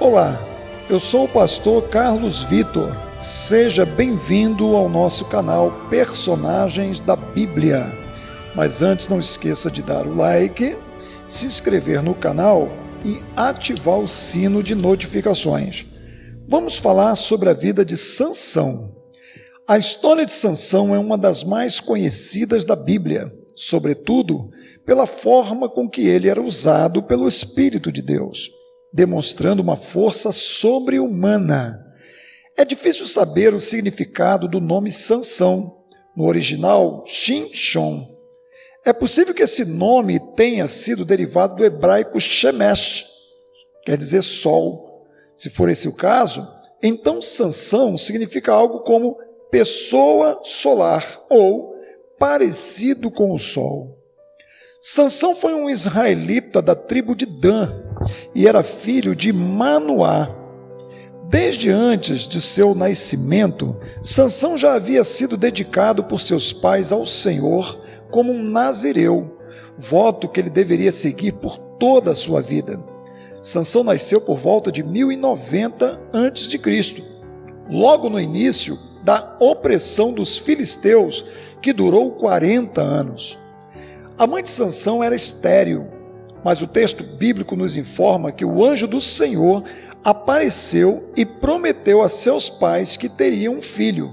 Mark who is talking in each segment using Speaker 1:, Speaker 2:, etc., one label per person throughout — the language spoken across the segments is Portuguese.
Speaker 1: Olá, eu sou o pastor Carlos Vitor. Seja bem-vindo ao nosso canal Personagens da Bíblia. Mas antes, não esqueça de dar o like, se inscrever no canal e ativar o sino de notificações. Vamos falar sobre a vida de Sansão. A história de Sansão é uma das mais conhecidas da Bíblia, sobretudo pela forma com que ele era usado pelo Espírito de Deus, demonstrando uma força sobre-humana. É difícil saber o significado do nome Sansão, no original Shimshon. É possível que esse nome tenha sido derivado do hebraico Shemesh, quer dizer sol. Se for esse o caso, então Sansão significa algo como pessoa solar ou parecido com o sol. Sansão foi um israelita da tribo de Dan e era filho de Manoá. Desde antes de seu nascimento, Sansão já havia sido dedicado por seus pais ao Senhor como um nazireu, voto que ele deveria seguir por toda a sua vida. Sansão nasceu por volta de 1090 a.C., logo no início da opressão dos filisteus, que durou 40 anos. A mãe de Sansão era estéril, mas o texto bíblico nos informa que o anjo do Senhor apareceu e prometeu a seus pais que teriam um filho.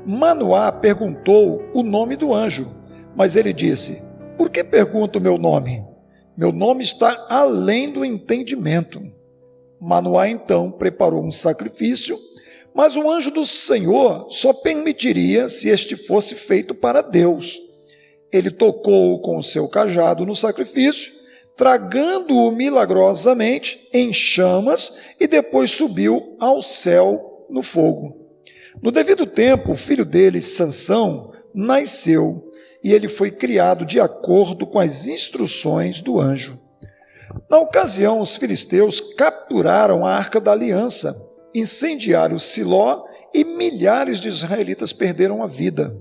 Speaker 1: Manoá perguntou o nome do anjo, mas ele disse: "Por que pergunta o meu nome? Meu nome está além do entendimento." Manoá então preparou um sacrifício, mas o anjo do Senhor só permitiria se este fosse feito para Deus. Ele tocou com o seu cajado no sacrifício, tragando-o milagrosamente em chamas, e depois subiu ao céu no fogo. No devido tempo, o filho dele, Sansão, nasceu, e ele foi criado de acordo com as instruções do anjo. Na ocasião, os filisteus capturaram a Arca da Aliança, incendiaram Siló e milhares de israelitas perderam a vida.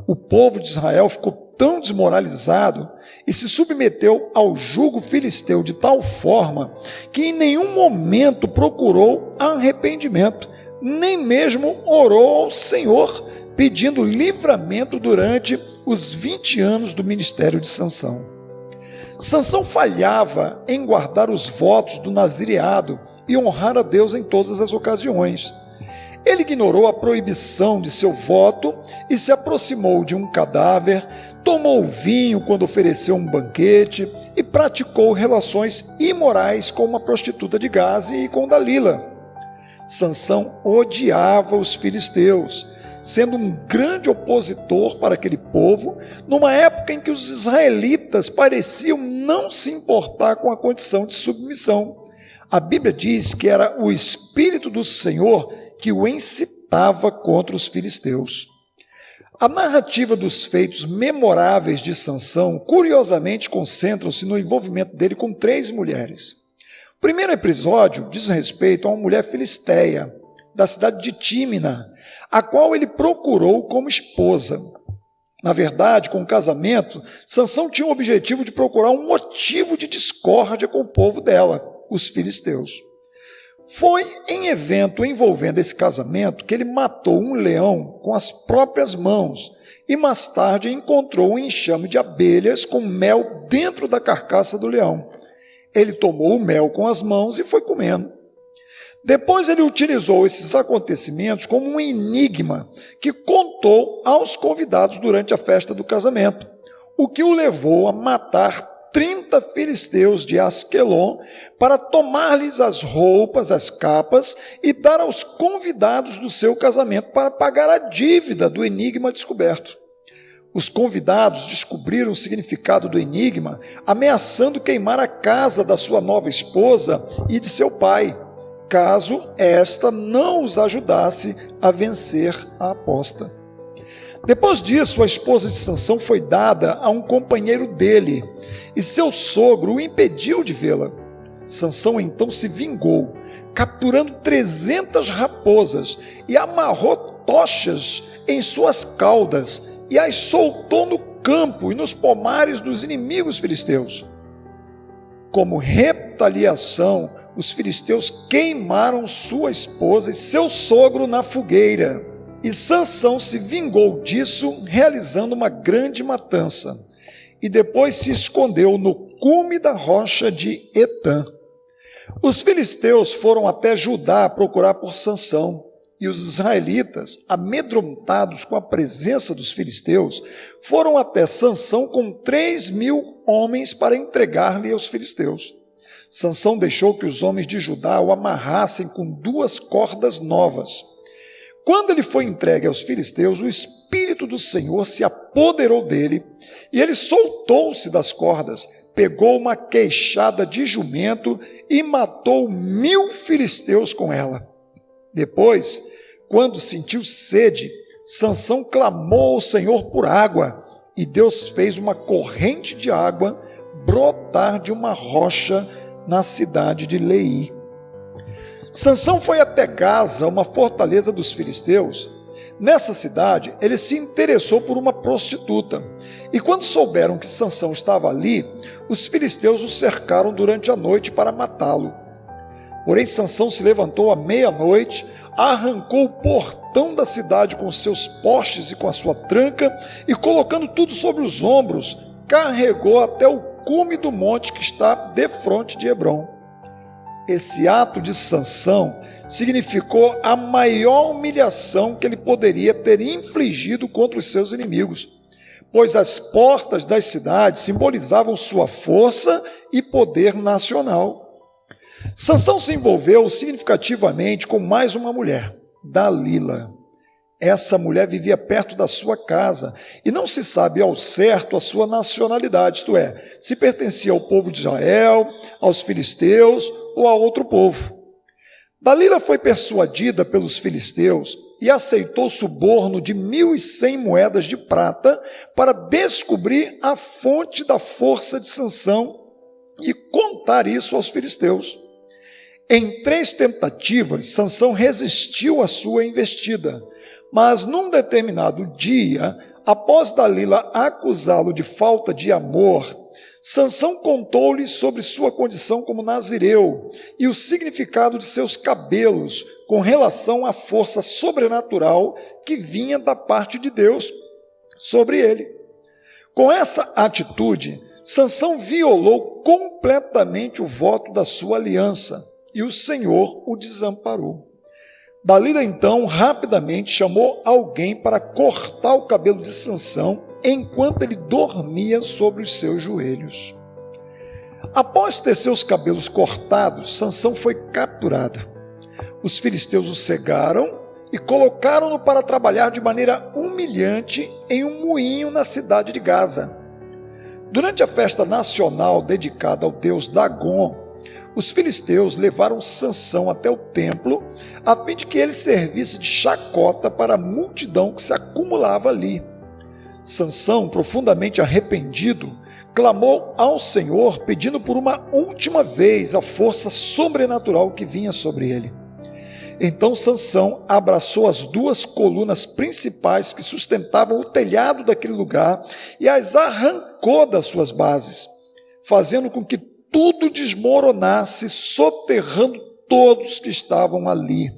Speaker 1: O povo de Israel ficou tão desmoralizado e se submeteu ao jugo filisteu de tal forma que em nenhum momento procurou arrependimento, nem mesmo orou ao Senhor, pedindo livramento durante os 20 anos do ministério de Sansão. Sansão falhava em guardar os votos do nazireado e honrar a Deus em todas as ocasiões. Ele ignorou a proibição de seu voto e se aproximou de um cadáver, tomou vinho quando ofereceu um banquete e praticou relações imorais com uma prostituta de Gaze e com Dalila. Sansão odiava os filisteus, sendo um grande opositor para aquele povo, numa época em que os israelitas pareciam não se importar com a condição de submissão. A Bíblia diz que era o Espírito do Senhor que o incitava contra os filisteus. A narrativa dos feitos memoráveis de Sansão, curiosamente, concentram-se no envolvimento dele com 3 mulheres. O primeiro episódio diz respeito a uma mulher filisteia, da cidade de Tímina, a qual ele procurou como esposa. Na verdade, com o casamento, Sansão tinha o objetivo de procurar um motivo de discórdia com o povo dela, os filisteus. Foi em evento envolvendo esse casamento que ele matou um leão com as próprias mãos e mais tarde encontrou um enxame de abelhas com mel dentro da carcaça do leão. Ele tomou o mel com as mãos e foi comendo. Depois ele utilizou esses acontecimentos como um enigma que contou aos convidados durante a festa do casamento, o que o levou a matar 30 filisteus de Asquelon para tomar-lhes as roupas, as capas e dar aos convidados do seu casamento para pagar a dívida do enigma descoberto. Os convidados descobriram o significado do enigma, ameaçando queimar a casa da sua nova esposa e de seu pai, caso esta não os ajudasse a vencer a aposta. Depois disso, a esposa de Sansão foi dada a um companheiro dele, e seu sogro o impediu de vê-la. Sansão então se vingou, capturando 300 raposas, e amarrou tochas em suas caudas, e as soltou no campo e nos pomares dos inimigos filisteus. Como retaliação, os filisteus queimaram sua esposa e seu sogro na fogueira. E Sansão se vingou disso, realizando uma grande matança. E depois se escondeu no cume da rocha de Etã. Os filisteus foram até Judá procurar por Sansão. E os israelitas, amedrontados com a presença dos filisteus, foram até Sansão com 3.000 homens para entregar-lhe aos filisteus. Sansão deixou que os homens de Judá o amarrassem com 2 cordas novas. Quando ele foi entregue aos filisteus, o Espírito do Senhor se apoderou dele, e ele soltou-se das cordas, pegou uma queixada de jumento e matou 1.000 filisteus com ela. Depois, quando sentiu sede, Sansão clamou ao Senhor por água, e Deus fez uma corrente de água brotar de uma rocha na cidade de Leí. Sansão foi até Gaza, uma fortaleza dos filisteus. Nessa cidade, ele se interessou por uma prostituta. E quando souberam que Sansão estava ali, os filisteus o cercaram durante a noite para matá-lo. Porém, Sansão se levantou à meia-noite, arrancou o portão da cidade com seus postes e com a sua tranca, e colocando tudo sobre os ombros, carregou até o cume do monte que está defronte de Hebrom. Esse ato de Sansão significou a maior humilhação que ele poderia ter infligido contra os seus inimigos, pois as portas das cidades simbolizavam sua força e poder nacional. Sansão se envolveu significativamente com mais uma mulher, Dalila. Essa mulher vivia perto da sua casa e não se sabe ao certo a sua nacionalidade, isto é, se pertencia ao povo de Israel, aos filisteus ou a outro povo. Dalila foi persuadida pelos filisteus e aceitou suborno de 1.100 moedas de prata para descobrir a fonte da força de Sansão e contar isso aos filisteus. Em 3 tentativas, Sansão resistiu à sua investida, mas num determinado dia, após Dalila acusá-lo de falta de amor, Sansão contou-lhe sobre sua condição como nazireu e o significado de seus cabelos com relação à força sobrenatural que vinha da parte de Deus sobre ele. Com essa atitude, Sansão violou completamente o voto da sua aliança e o Senhor o desamparou. Dalila então rapidamente chamou alguém para cortar o cabelo de Sansão enquanto ele dormia sobre os seus joelhos. Após ter seus cabelos cortados, Sansão foi capturado. Os filisteus o cegaram e colocaram-no para trabalhar de maneira humilhante em um moinho na cidade de Gaza. Durante a festa nacional dedicada ao deus Dagom, os filisteus levaram Sansão até o templo, a fim de que ele servisse de chacota para a multidão que se acumulava ali. Sansão, profundamente arrependido, clamou ao Senhor, pedindo por uma última vez a força sobrenatural que vinha sobre ele. Então Sansão abraçou as 2 colunas principais que sustentavam o telhado daquele lugar e as arrancou das suas bases, fazendo com que tudo desmoronasse, soterrando todos que estavam ali.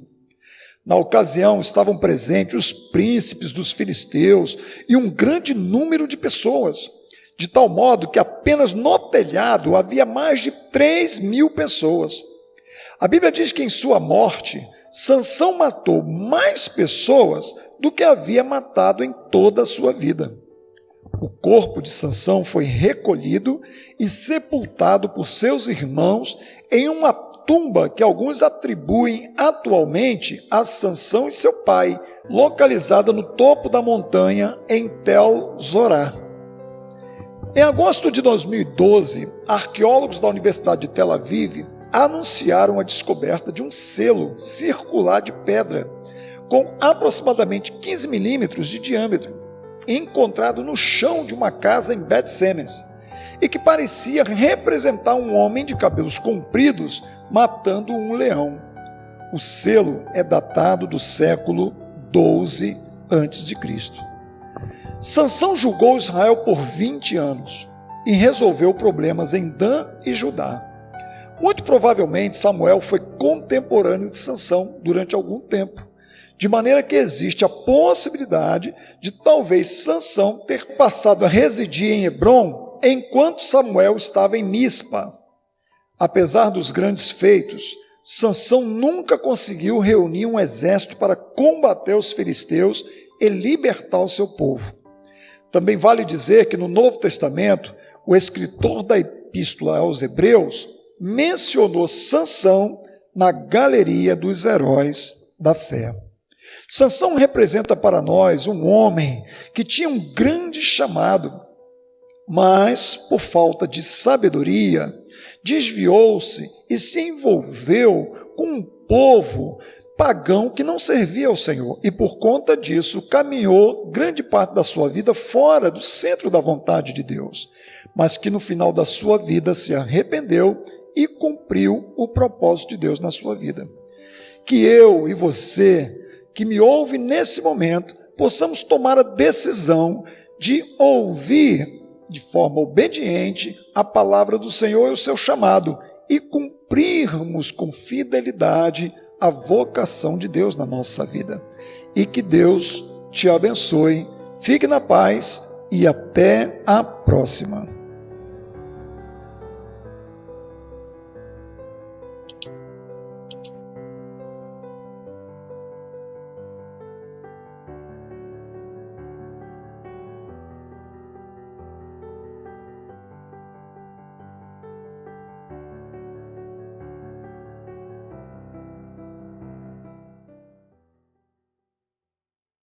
Speaker 1: Na ocasião estavam presentes os príncipes dos filisteus e um grande número de pessoas, de tal modo que apenas no telhado havia mais de 3.000 pessoas. A Bíblia diz que em sua morte, Sansão matou mais pessoas do que havia matado em toda a sua vida. O corpo de Sansão foi recolhido e sepultado por seus irmãos em uma tumba que alguns atribuem atualmente a Sansão e seu pai, localizada no topo da montanha em Tel Zorá. Em agosto de 2012, arqueólogos da Universidade de Tel Aviv anunciaram a descoberta de um selo circular de pedra com aproximadamente 15 milímetros de diâmetro, encontrado no chão de uma casa em Bet-Semes, e que parecia representar um homem de cabelos compridos matando um leão. O selo é datado do século 12 a.C. Sansão julgou Israel por 20 anos e resolveu problemas em Dan e Judá. Muito provavelmente Samuel foi contemporâneo de Sansão durante algum tempo, de maneira que existe a possibilidade de talvez Sansão ter passado a residir em Hebrom enquanto Samuel estava em Mispa. Apesar dos grandes feitos, Sansão nunca conseguiu reunir um exército para combater os filisteus e libertar o seu povo. Também vale dizer que no Novo Testamento, o escritor da Epístola aos Hebreus mencionou Sansão na galeria dos heróis da fé. Sansão representa para nós um homem que tinha um grande chamado, mas por falta de sabedoria, desviou-se e se envolveu com um povo pagão que não servia ao Senhor, e por conta disso caminhou grande parte da sua vida fora do centro da vontade de Deus, mas que no final da sua vida se arrependeu e cumpriu o propósito de Deus na sua vida. Que eu e você, que me ouve nesse momento, possamos tomar a decisão de ouvir de forma obediente a palavra do Senhor e o seu chamado, e cumprirmos com fidelidade a vocação de Deus na nossa vida. E que Deus te abençoe, fique na paz e até a próxima.